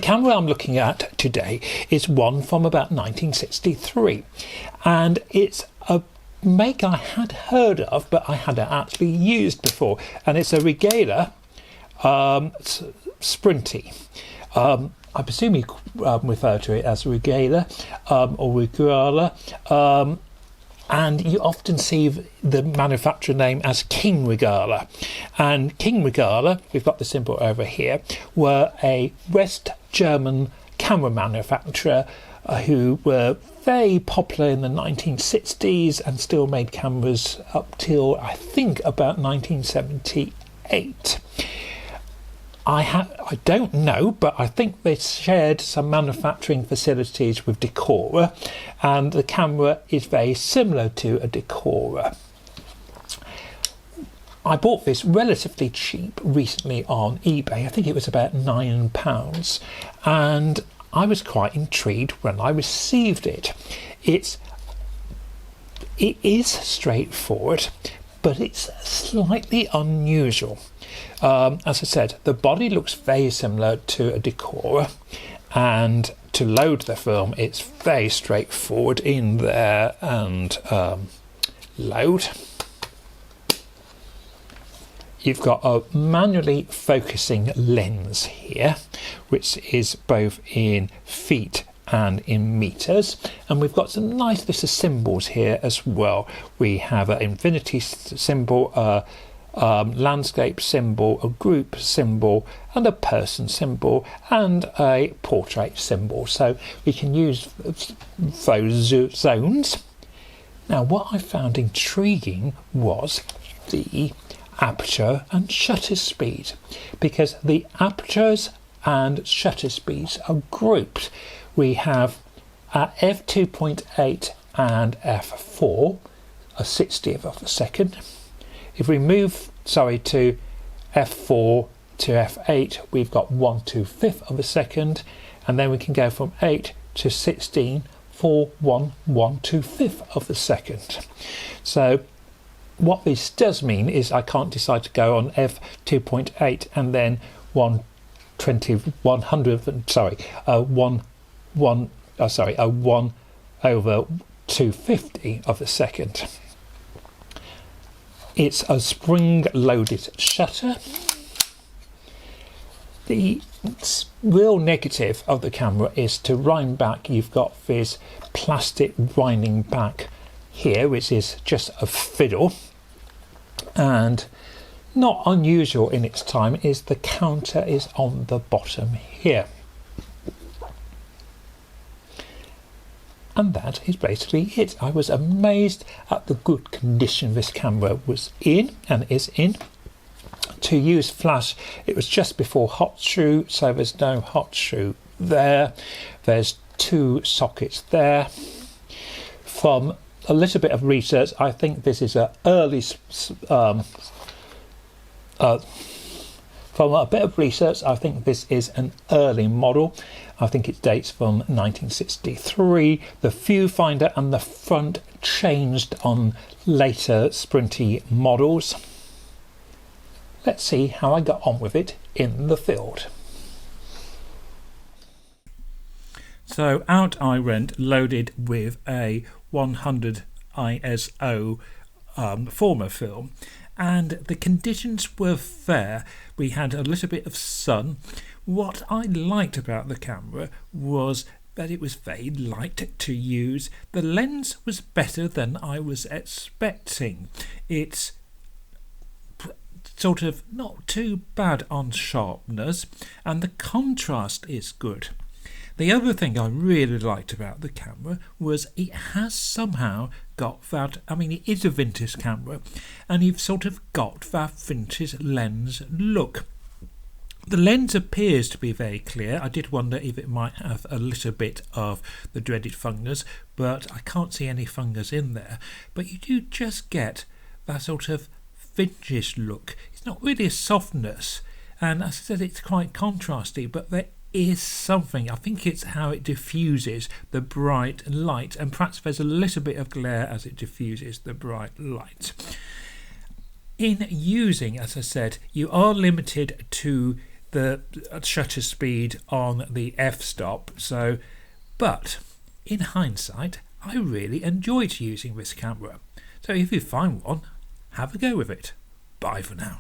camera I'm looking at today is one from about 1963, and it's a make I had heard of but I hadn't actually used before, and it's a Regula Sprinty. I presume you refer to it as Regula or Regula, and you often see the manufacturer name as King Regula. And King Regula, we've got the symbol over here, were a West German camera manufacturer who were very popular in the 1960s and still made cameras up till I think about 1978. I don't know, but I think they shared some manufacturing facilities with Decora, and the camera is very similar to a Decora. I bought this relatively cheap recently on eBay. I think it was about £9, and I was quite intrigued when I received it. It is straightforward, but it's slightly unusual. As I said, the body looks very similar to a Decora, and to load the film it's very straightforward. In there and load. You've got a manually focusing lens here, which is both in feet and in meters, and we've got some nice little symbols here as well. We have an infinity symbol, landscape symbol, a group symbol, and a person symbol, and a portrait symbol, so we can use those zones. Now, what I found intriguing was the aperture and shutter speed, because the apertures and shutter speeds are grouped. We have at f2.8 and f4 a 60th of a second. If we move to f4 to f8, we've got 1/2 of a second, and then we can go from 8 to 16 for 1/2 of a second. So what this does mean is I can't decide to go on f2.8 and then 1/250 of a second. It's a spring-loaded shutter. The real negative of the camera is to wind back. You've got this plastic winding back here, which is just a fiddle, and not unusual in its time is the counter is on the bottom here. And that is basically it. I was amazed at the good condition this camera was in and is in. To use flash, it was just before hot shoe, so there's no hot shoe there. There's 2 sockets there. From a little bit of research, I think this is an early from a bit of research, I think this is an early model. I think it dates from 1963. The viewfinder and the front changed on later Sprinty models. Let's see how I got on with it in the field. So out I went, loaded with a 100 ISO former film, and the conditions were fair. We had a little bit of sun. What I liked about the camera was that it was very light to use. The lens was better than I was expecting. It's sort of not too bad on sharpness, and the contrast is good. The other thing I really liked about the camera was it has somehow got that, I mean, it is a vintage camera, and you've sort of got that vintage lens look. The lens appears to be very clear. I did wonder if it might have a little bit of the dreaded fungus, but I can't see any fungus in there. But you do just get that sort of vintage look. It's not really a softness, and as I said, it's quite contrasty, but there is something. I think it's how it diffuses the bright light, and perhaps there's a little bit of glare as it diffuses the bright light. In using, as I said, you are limited to the shutter speed on the f-stop. But in hindsight, I really enjoyed using this camera. So if you find one, have a go with it. Bye for now.